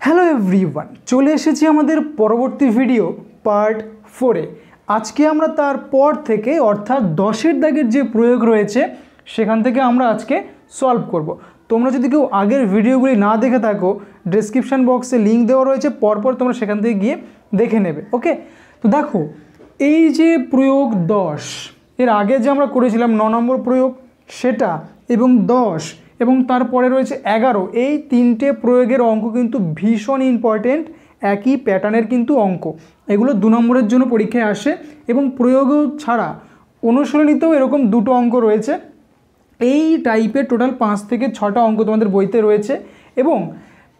Hello everyone, চলে এসেছি আমাদের পরবর্তী ভিডিও পার্ট 4-এ। আজকে আমরা তারপর থেকে অর্থাৎ 10-এর দাগের যে প্রয়োগ রয়েছে সেখান থেকে আমরা আজকে সলভ করব। তোমরা যদি কেউ আগের ভিডিওগুলি না দেখে থাকো, ডেসক্রিপশান বক্সে লিঙ্ক দেওয়া রয়েছে, পরপর তোমরা সেখান থেকে গিয়ে দেখে নেবে। ওকে, তো দেখো এই যে প্রয়োগ 10, এর আগে যে আমরা করেছিলাম 9 নম্বর প্রয়োগ সেটা, এবং 10 এবং তারপরে রয়েছে 11, এই তিনটে প্রয়োগের অঙ্ক কিন্তু ভীষণ ইম্পর্টেন্ট, একই প্যাটার্নের কিন্তু অঙ্ক। এগুলো 2 নম্বরের জন্য পরীক্ষায় আসে, এবং প্রয়োগ ছাড়া অনুশীলনীতেও এরকম 2টো অঙ্ক রয়েছে। এই টাইপের টোটাল 5 থেকে 6টা অঙ্ক তোমাদের বইতে রয়েছে, এবং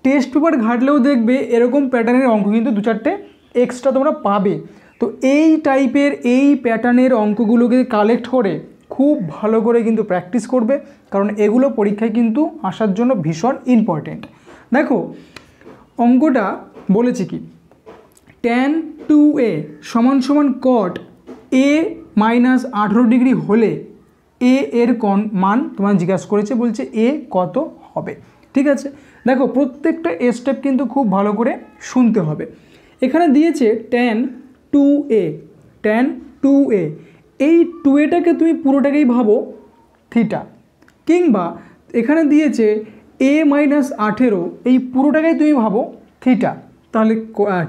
টেস্ট পেপার ঘাটলেও দেখবে এরকম প্যাটার্নের অঙ্ক কিন্তু 2-4টে এক্সট্রা তোমরা পাবে। তো এই টাইপের এই প্যাটার্নের অঙ্কগুলোকে কালেক্ট করে খুব ভালো করে কিন্তু প্র্যাকটিস করবে, কারণ এগুলো পরীক্ষায় কিন্তু আসার জন্য ভীষণ ইম্পর্টেন্ট। দেখো অঙ্কটা বলেছে কি, tan 2a = cot a - 18 degree হলে a এর কোণ মান তোমার জিজ্ঞাসা করেছে, বলছে a কত হবে। ঠিক আছে, দেখো প্রত্যেকটা স্টেপ কিন্তু খুব ভালো করে শুনতে হবে। এখানে দিয়েছে tan 2a, এই 2aটাকে তুমি পুরোটাকেই ভাবো থিটা, কিংবা এখানে দিয়েছে a - 18, এই পুরোটাকেই তুমি ভাবো থিটা, তাহলে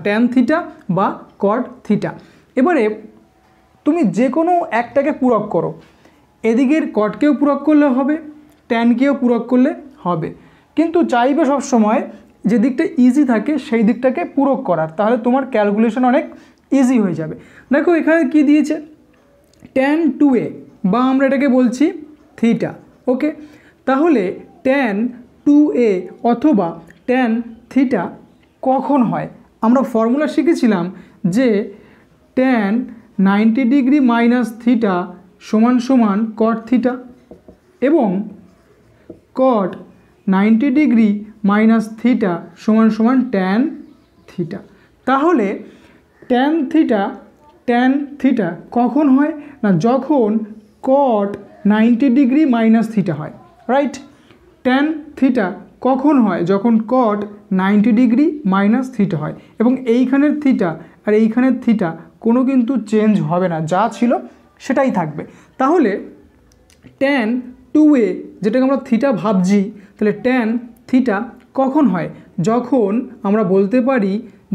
tan থিটা বা cot থিটা। এবারে তুমি যে কোনো একটাকে পূরক করো, এদিকের কটকেও পূরক করলে হবে, ট্যানকেও পূরক করলে হবে, কিন্তু চাইবে সব সময় যে দিকটা ইজি থাকে সেই দিকটাকে পূরক করার, তাহলে তোমার ক্যালকুলেশন অনেক ইজি হয়ে যাবে। দেখো এখানে কি দিয়েছে, tan 2a বা আমরা এটাকে বলছি থিটা। ওকে, তাহলে tan 2a অথবা tan থিটা কখন হয়? আমরা ফর্মুলা শিখেছিলাম যে tan 90 ডিগ্রি মাইনাস থিটা সমান cot থিটা, এবং cot 90 ডিগ্রি মাইনাস থিটা সমান tan থিটা। তাহলে tan থিটা কখন হয় না, যখন cot 90 ডিগ্রি মাইনাস থিটা হয়, রাইট? tan থিটা কখন হয়? যখন cot 90 ডিগ্রি মাইনাস থিটা হয়, এবং এইখানের থিটা আর এইখানের থিটা কোনো কিন্তু চেঞ্জ হবে না, যা ছিল সেটাই থাকবে। তাহলে tan 2a যেটাকে আমরা থিটা ভাবছি, তাহলে tan থিটা কখন হয়? যখন আমরা বলতে পারি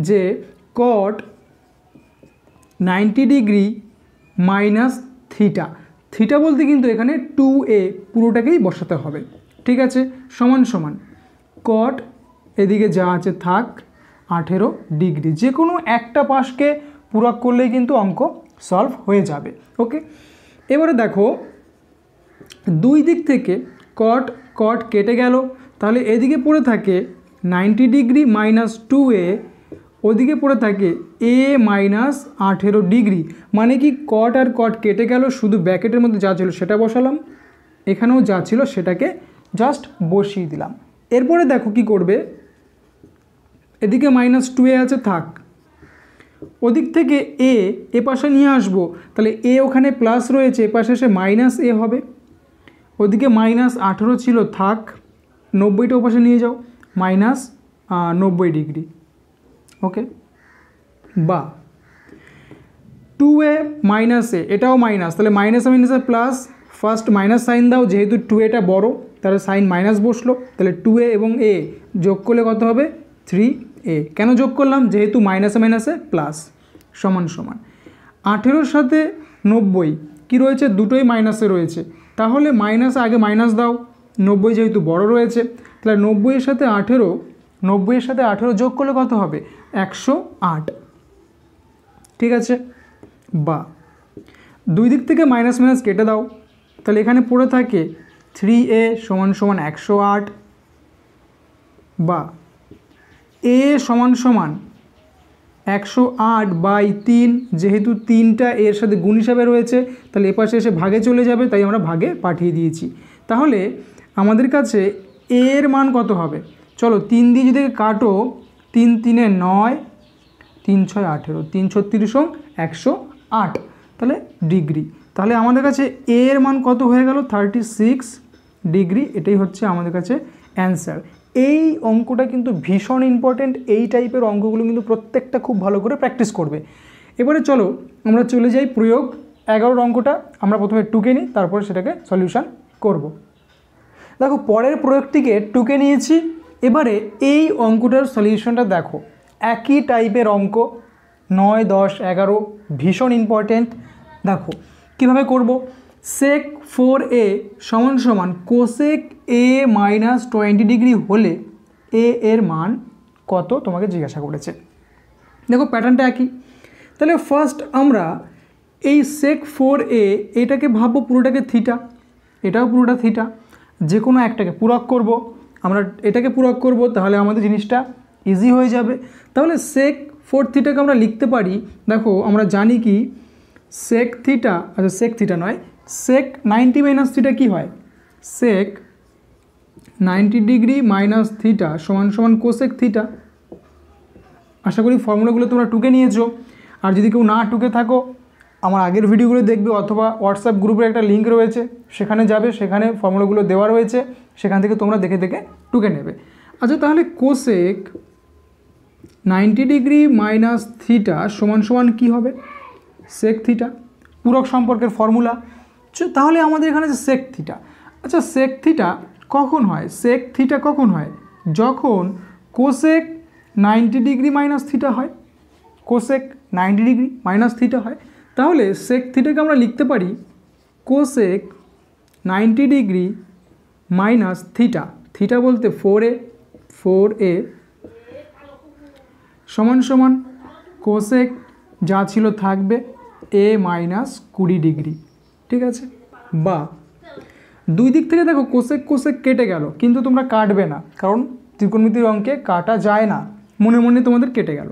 যে cot 90 ডিগ্রি মাইনাস থিটা বলতে কিন্তু এখানে 2a পুরোটাকেই বসাতে হবে। ঠিক আছে, সমান cot এদিকে যা আছে থাক 18 ডিগ্রি, যে কোনো একটা পাশকে পূরক করলেই কিন্তু অঙ্ক সলভ হয়ে যাবে। ওকে, এবারে দেখো দুই দিক থেকে cot কেটে গেল, তাহলে এদিকে পড়ে থাকে 90 ডিগ্রি মাইনাস 2a, ওদিকে পড়ে থাকে a মাইনাস 18 ডিগ্রি। মানে কি, cot আর cot কেটে গেল, শুধু ব্র্যাকেটের মধ্যে যা ছিল সেটা বসালাম, এখানেও যা ছিল সেটাকে জাস্ট বসিয়ে দিলাম। এরপরে দেখো কি করবে, এদিকে মাইনাস 2a আছে থাক, ওদিক থেকে এ পাশে নিয়ে আসবো, তাহলে a ওখানে প্লাস রয়েছে, এ পাশে এসে মাইনাস a হবে, ওদিকে মাইনাস 18 ছিল থাক, 90টা ওপাশে নিয়ে যাও, মাইনাস 90 ডিগ্রি। ওকে, বা 2a মাইনাস a, এটাও মাইনাস, তাহলে minus plus, first minus sine দাও, যেহেতু 2aটা বড় তাহলে সাইন মাইনাস বসলো, তাহলে 2a এবং a যোগ করলে কত হবে? 3a। কেন যোগ করলাম? যেহেতু মাইনাসে প্লাস, সমান 18-র সাথে 90 কি রয়েছে? দুটোই মাইনাসে রয়েছে, তাহলে মাইনাসে আগে মাইনাস দাও, 90 যেহেতু বড় রয়েছে, তাহলে 90-এর সাথে 18 যোগ করলে কত হবে? 108। ঠিক আছে, বা দুই দিক থেকে মাইনাস কেটে দাও, তাহলে এখানে পড়ে থাকে 3a সমান 108, বা a সমান 108/3, যেহেতু 3টা এর সাথে গুণ হিসাবে রয়েছে, তাহলে এ পাশে এসে ভাগে চলে যাবে, তাই আমরা ভাগে পাঠিয়ে দিয়েছি। তাহলে আমাদের কাছে a এর মান কত হবে? চলো 3 দিয়ে যদি কাটো, 3 3 9, 3 6 18, 336 108, তাহলে ডিগ্রি। তাহলে আমাদের কাছে a এর মান কত হয়ে গেল? 36 ডিগ্রি। এটাই হচ্ছে আমাদের কাছে অ্যান্সার। এই অঙ্কটা কিন্তু ভীষণ ইম্পর্টেন্ট। এই টাইপের অঙ্কগুলো কিন্তু প্রত্যেকটা খুব ভালো করে প্র্যাকটিস করবে। এবারে চলো আমরা চলে যাই প্রয়োগ 11 অঙ্কটা। আমরা প্রথমে টুকে নিই, তারপরে সেটাকে সলিউশন করব। দেখো পরের প্রয়োগটিকে টুকে নিয়েছি। এবারে এই অঙ্কটার সলিউশনটা দেখো, একই টাইপের অঙ্ক 9, 10, 11 ভীষণ ইম্পর্টেন্ট। দেখো কিভাবে করব। sec 4a সমান সমান কোসেক a মাইনাস 20 ডিগ্রি হলে a এর মান কত তোমাকে জিজ্ঞাসা করেছে। দেখো প্যাটার্নটা একই। তাহলে ফার্স্ট আমরা এই sec 4a এটাকে ভাববো পুরোটাকে থিটা, এটাও পুরোটা থিটা, যে কোনো একটাকে পূরক করব। আমরা এটাকে পূরক করব, তাহলে আমাদের জিনিসটা ইজি হয়ে যাবে। তাহলে sec 4 থিটাকে আমরা লিখতে পারি, দেখো আমরা জানি কি sec থিটা, আচ্ছা sec থিটা নয়, sec 90 মাইনাস থিটা কী হয়, sec 90 ডিগ্রি মাইনাস থিটা সমান সমান কোসেক থিটা। আশা করি ফর্মুলাগুলো তোমরা টুকে নিয়েছো। আর যদি কেউ না টুকে থাকো আমার আগের ভিডিওগুলো দেখবে, অথবা হোয়াটসঅ্যাপ গ্রুপের একটা লিঙ্ক রয়েছে সেখানে যাবে, সেখানে ফর্মুলাগুলো দেওয়া রয়েছে, সেখান থেকে তোমরা দেখে দেখে টুকে নেবে। আচ্ছা তাহলে কোসেক 90 ডিগ্রি মাইনাস থিটা সমান সমান কী হবে, সেক থিটা, পূরক সম্পর্কের ফর্মুলা। তাহলে আমাদের এখানে আছে সেক থিটা। আচ্ছা সেক থিটা কখন হয়, সেক থিটা কখন হয়, যখন কোসেক 90 ডিগ্রি মাইনাস থিটা হয়, কোসেক 90 ডিগ্রি মাইনাস থিটা হয়। তাহলে সেক থিটাকে আমরা লিখতে পারি cosec 90 degree minus theta, theta বলতে 4a সমান সমান কোসেক যা ছিল থাকবে a মাইনাস 20 ডিগ্রি, ঠিক আছে। বা দুই দিক থেকে দেখো কোসেক কোসেক কেটে গেল, কিন্তু তোমরা কাটবে না, কারণ ত্রিকোণমিতির অঙ্কে কাটা যায় না, মনে মনে তোমাদের কেটে গেল।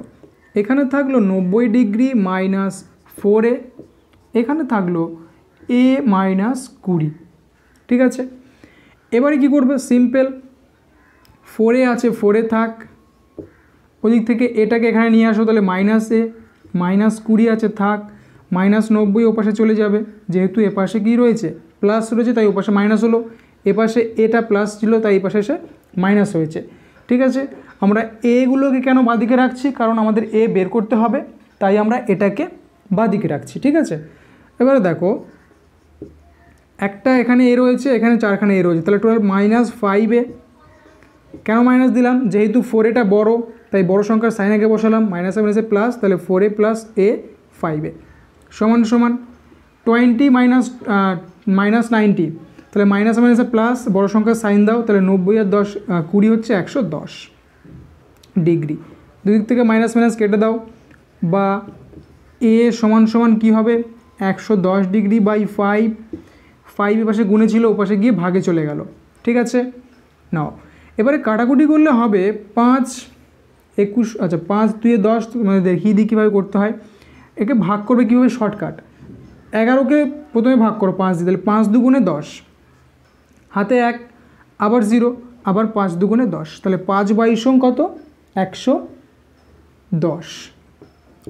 এখানে থাকলো 90 ডিগ্রি মাইনাস 4a, এখানে থাকলো a মাইনাস 20, ঠিক আছে। এবারে কি করবে, সিম্পল, 4a আছে 4a থাক, ওদিক থেকে এটাকে এখানে নিয়ে আসো, তাহলে মাইনাস a, মাইনাস 20 আছে থাক, মাইনাস 90 ওপাশে চলে যাবে, যেহেতু এপাশে কী রয়েছে প্লাস রয়েছে তাই ওপাশে মাইনাস হলো, এপাশে এটা প্লাস ছিল তাই এপাশে এসে মাইনাস হয়েছে, ঠিক আছে। আমরা এগুলোকে কেন বাঁদিকে রাখছি, কারণ আমাদের এ বের করতে হবে, তাই আমরা এটাকে বাঁদিকে রাখছি, ঠিক আছে। এবারে দেখো একটা এখানে এ রয়েছে, এখানে চারখানে এ রয়েছে, তাহলে টোটাল মাইনাস 5a। কেন মাইনাস দিলাম, যেহেতু 4a বড় তাই বড় সংখ্যার সাইন আগে বসালাম, মাইনাসে মাইনাসে প্লাস, তাহলে 4a প্লাস a 5a সমান সমান 20 মাইনাস 90, তাহলে মাইনাসে মাইনাসে প্লাস, বড় সংখ্যার সাইন দাও, তাহলে 90 আর 10 20 হচ্ছে 110 ডিগ্রি, দুদিক থেকে মাইনাস মাইনাস কেটে দাও, বা a সমান সমান কী হবে 110 ডিগ্রি বাই 5 এপাশে গুণে ছিল ওপাশে গিয়ে ভাগে চলে গেল, ঠিক আছে। নাও এবারে কাটাকুটি করলে হবে 5 21, আচ্ছা 5 2 10, মানে দেখিয়ে দিই কীভাবে করতে হয়। একে ভাগ করবে কীভাবে, শর্টকাট, 11কে প্রথমে ভাগ করো 5 দিয়ে, তাহলে 5 দুগুণে 10, হাতে 1, আবার 0, আবার 5 দুগুণে 10, তাহলে 5/22 কত 110।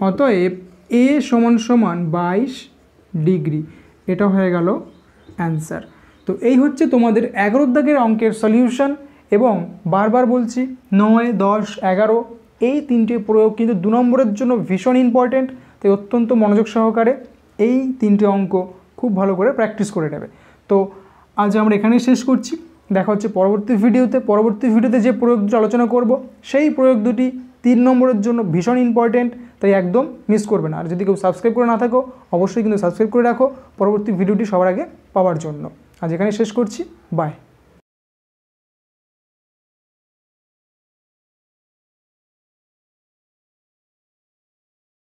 অতএব a সমান সমান 22 ডিগ্রি, এটা হয়ে গেল অ্যান্সার। তো এই হচ্ছে তোমাদের 11 দাগের অঙ্কের সলিউশন। এবং বারবার বলছি 9, 10, 11 এই তিনটে প্রয়োগ কিন্তু 2 নম্বরের জন্য ভীষণ ইম্পর্টেন্ট, তাই অত্যন্ত মনোযোগ সহকারে এই তিনটে অঙ্ক খুব ভালো করে প্র্যাকটিস করে নেবে। তো আজ আমরা এখানেই শেষ করছি, দেখা হচ্ছে পরবর্তী ভিডিওতে। পরবর্তী ভিডিওতে যে প্রয়োগ দুটো আলোচনা করব সেই প্রয়োগ দুটি 3 নম্বরের জন্য ভীষণ ইম্পর্টেন্ট, তাই একদম মিস করবে না। আর যদি কেউ সাবস্ক্রাইব করে না থাকো অবশ্যই কিন্তু সাবস্ক্রাইব করে রাখো পরবর্তী ভিডিওটি সবার আগে পাওয়ার জন্য। আজ এখানেই শেষ করছি, বাই।